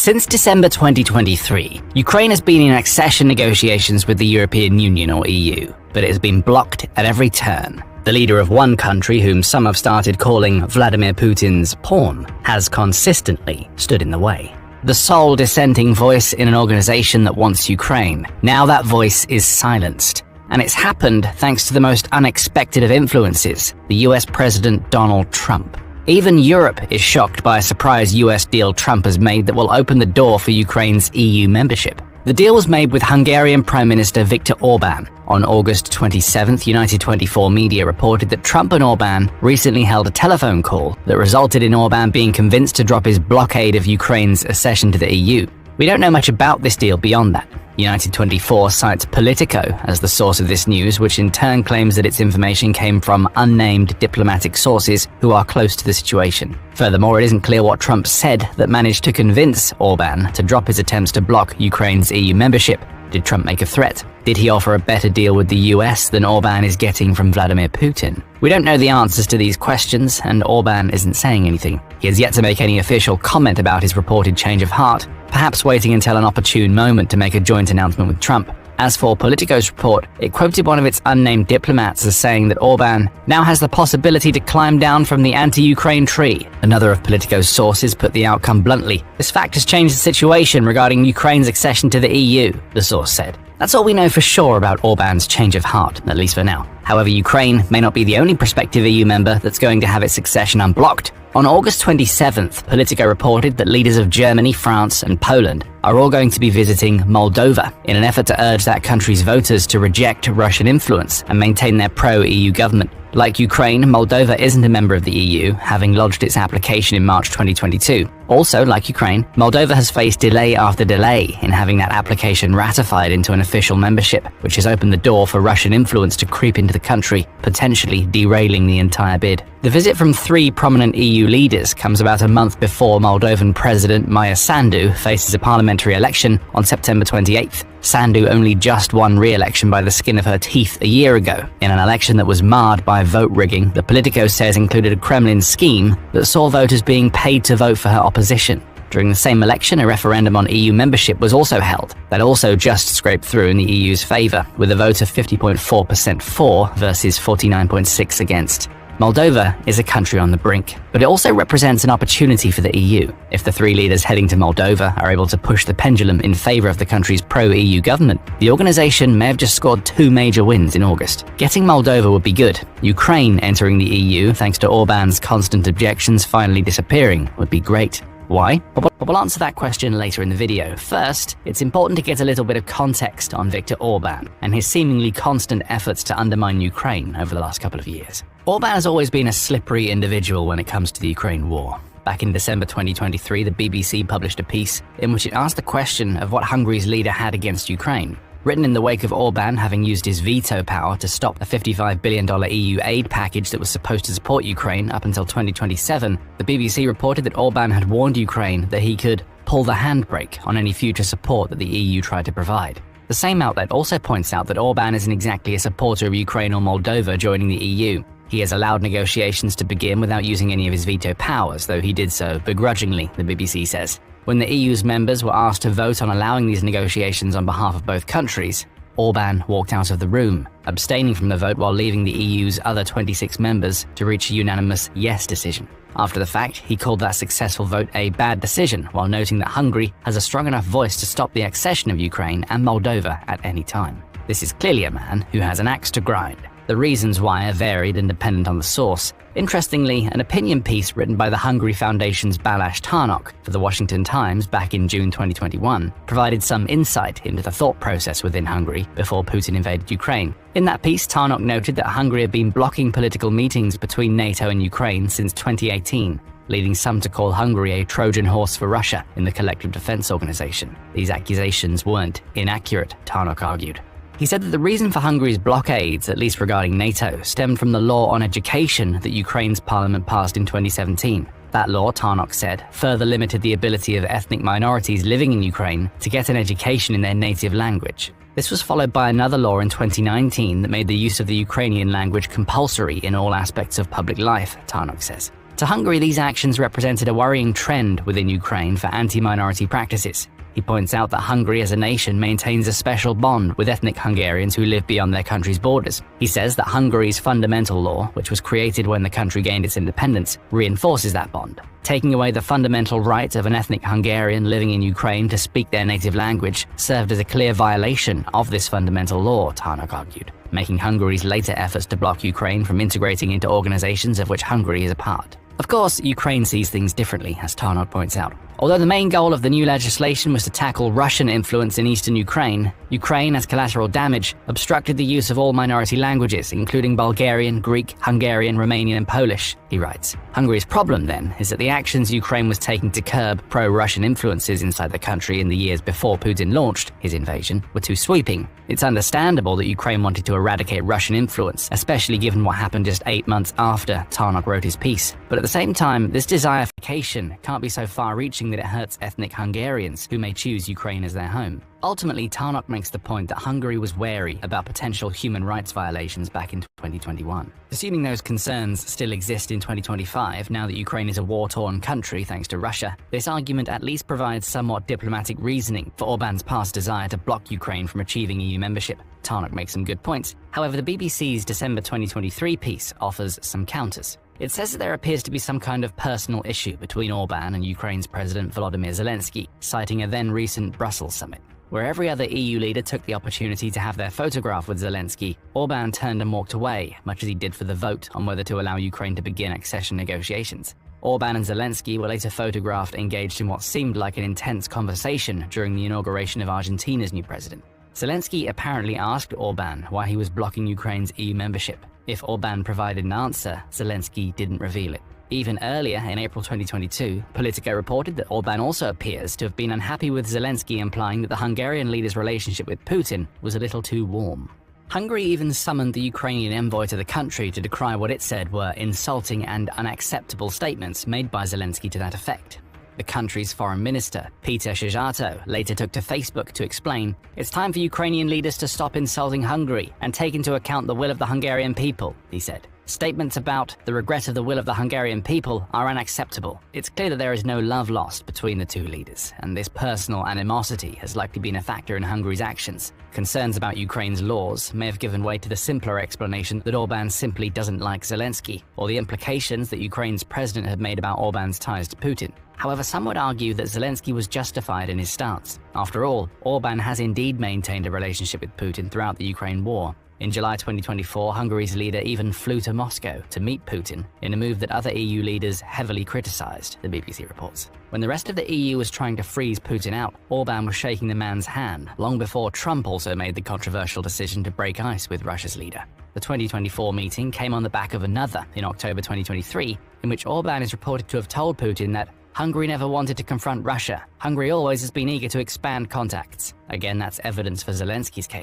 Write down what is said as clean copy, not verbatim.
Since December 2023, Ukraine has been in accession negotiations with the European Union or EU, but it has been blocked at every turn. The leader of one country, whom some have started calling Vladimir Putin's pawn, has consistently stood in the way. The sole dissenting voice in an organization that wants Ukraine. Now that voice is silenced. And it's happened thanks to the most unexpected of influences, the US President Donald Trump. Even Europe is shocked by a surprise US deal Trump has made that will open the door for Ukraine's EU membership. The deal was made with Hungarian Prime Minister Viktor Orban. On August 27th, United 24 media reported that Trump and Orban recently held a telephone call that resulted in Orban being convinced to drop his blockade of Ukraine's accession to the EU. We don't know much about this deal beyond that. United 24 cites Politico as the source of this news, which in turn claims that its information came from unnamed diplomatic sources who are close to the situation. Furthermore, it isn't clear what Trump said that managed to convince Orban to drop his attempts to block Ukraine's EU membership. Did Trump make a threat? Did he offer a better deal with the US than Orban is getting from Vladimir Putin? We don't know the answers to these questions, and Orban isn't saying anything. He has yet to make any official comment about his reported change of heart, perhaps waiting until an opportune moment to make a joint announcement with Trump. As for Politico's report, it quoted one of its unnamed diplomats as saying that Orban now has the possibility to climb down from the anti-Ukraine tree. Another of Politico's sources put the outcome bluntly. This fact has changed the situation regarding Ukraine's accession to the EU, the source said. That's all we know for sure about Orban's change of heart, at least for now. However, Ukraine may not be the only prospective EU member that's going to have its accession unblocked. On August 27th, Politico reported that leaders of Germany, France, and Poland are all going to be visiting Moldova in an effort to urge that country's voters to reject Russian influence and maintain their pro-EU government. Like Ukraine, Moldova isn't a member of the EU, having lodged its application in March 2022. Also, like Ukraine, Moldova has faced delay after delay in having that application ratified into an official membership, which has opened the door for Russian influence to creep into the country, potentially derailing the entire bid. The visit from three prominent EU leaders comes about a month before Moldovan President Maia Sandu faces a parliamentary election on September 28th. Sandu only just won re-election by the skin of her teeth a year ago, in an election that was marred by vote rigging that Politico says included a Kremlin scheme that saw voters being paid to vote for her opposition. During the same election, a referendum on EU membership was also held. That also just scraped through in the EU's favour, with a vote of 50.4% for versus 49.6% against. Moldova is a country on the brink, but it also represents an opportunity for the EU. If the three leaders heading to Moldova are able to push the pendulum in favour of the country's pro-EU government, the organisation may have just scored two major wins in August. Getting Moldova would be good. Ukraine entering the EU, thanks to Orban's constant objections finally disappearing, would be great. Why? We'll answer that question later in the video. First, it's important to get a little bit of context on Viktor Orban and his seemingly constant efforts to undermine Ukraine over the last couple of years. Orban has always been a slippery individual when it comes to the Ukraine war. Back in December 2023, the BBC published a piece in which it asked the question of what Hungary's leader had against Ukraine. Written in the wake of Orban having used his veto power to stop a $55 billion EU aid package that was supposed to support Ukraine up until 2027, the BBC reported that Orban had warned Ukraine that he could pull the handbrake on any future support that the EU tried to provide. The same outlet also points out that Orban isn't exactly a supporter of Ukraine or Moldova joining the EU. He has allowed negotiations to begin without using any of his veto powers, though he did so begrudgingly, the BBC says. When the EU's members were asked to vote on allowing these negotiations on behalf of both countries, Orban walked out of the room, abstaining from the vote while leaving the EU's other 26 members to reach a unanimous yes decision. After the fact, he called that successful vote a bad decision, while noting that Hungary has a strong enough voice to stop the accession of Ukraine and Moldova at any time. This is clearly a man who has an axe to grind. The reasons why are varied and dependent on the source. Interestingly, an opinion piece written by the Hungary Foundation's Balázs Tarnok for the Washington Times back in June 2021 provided some insight into the thought process within Hungary before Putin invaded Ukraine. In that piece, Tarnok noted that Hungary had been blocking political meetings between NATO and Ukraine since 2018, leading some to call Hungary a Trojan horse for Russia in the Collective Defense Organization. These accusations weren't inaccurate, Tarnok argued. He said that the reason for Hungary's blockades, at least regarding NATO, stemmed from the law on education that Ukraine's parliament passed in 2017. That law, Tarnok said, further limited the ability of ethnic minorities living in Ukraine to get an education in their native language. This was followed by another law in 2019 that made the use of the Ukrainian language compulsory in all aspects of public life, Tarnok says. To Hungary, these actions represented a worrying trend within Ukraine for anti-minority practices. He points out that Hungary as a nation maintains a special bond with ethnic Hungarians who live beyond their country's borders. He says that Hungary's fundamental law, which was created when the country gained its independence, reinforces that bond. Taking away the fundamental right of an ethnic Hungarian living in Ukraine to speak their native language served as a clear violation of this fundamental law, Tarnok argued, making Hungary's later efforts to block Ukraine from integrating into organizations of which Hungary is a part. Of course, Ukraine sees things differently, as Tarnok points out. Although the main goal of the new legislation was to tackle Russian influence in eastern Ukraine, Ukraine, as collateral damage, obstructed the use of all minority languages, including Bulgarian, Greek, Hungarian, Romanian, and Polish, he writes. Hungary's problem, then, is that the actions Ukraine was taking to curb pro-Russian influences inside the country in the years before Putin launched his invasion were too sweeping. It's understandable that Ukraine wanted to eradicate Russian influence, especially given what happened just 8 months after Tarnok wrote his piece. But at the same time, this desirification can't be so far-reaching that it hurts ethnic Hungarians who may choose Ukraine as their home. Ultimately, Tarnok makes the point that Hungary was wary about potential human rights violations back in 2021. Assuming those concerns still exist in 2025, now that Ukraine is a war-torn country thanks to Russia, this argument at least provides somewhat diplomatic reasoning for Orban's past desire to block Ukraine from achieving EU membership. Tarnok makes some good points. However, the BBC's December 2023 piece offers some counters. It says that there appears to be some kind of personal issue between Orban and Ukraine's President Volodymyr Zelensky, citing a then-recent Brussels summit. Where every other EU leader took the opportunity to have their photograph with Zelensky, Orban turned and walked away, much as he did for the vote on whether to allow Ukraine to begin accession negotiations. Orban and Zelensky were later photographed engaged in what seemed like an intense conversation during the inauguration of Argentina's new president. Zelensky apparently asked Orban why he was blocking Ukraine's EU membership. If Orban provided an answer, Zelensky didn't reveal it. Even earlier, in April 2022, Politico reported that Orban also appears to have been unhappy with Zelensky, implying that the Hungarian leader's relationship with Putin was a little too warm. Hungary even summoned the Ukrainian envoy to the country to decry what it said were insulting and unacceptable statements made by Zelensky to that effect. The country's foreign minister, Peter Szijjarto, later took to Facebook to explain, "It's time for Ukrainian leaders to stop insulting Hungary and take into account the will of the Hungarian people," he said. Statements about the regret of the will of the Hungarian people are unacceptable. It's clear that there is no love lost between the two leaders, and this personal animosity has likely been a factor in Hungary's actions. Concerns about Ukraine's laws may have given way to the simpler explanation that Orban simply doesn't like Zelensky, or the implications that Ukraine's president had made about Orban's ties to Putin. However, some would argue that Zelensky was justified in his stance. After all, Orban has indeed maintained a relationship with Putin throughout the Ukraine war. In July 2024, Hungary's leader even flew to Moscow to meet Putin, in a move that other EU leaders heavily criticized, the BBC reports. When the rest of the EU was trying to freeze Putin out, Orban was shaking the man's hand, long before Trump also made the controversial decision to break ice with Russia's leader. The 2024 meeting came on the back of another in October 2023, in which Orban is reported to have told Putin that Hungary never wanted to confront Russia. Hungary always has been eager to expand contacts. Again, that's evidence for Zelensky's case.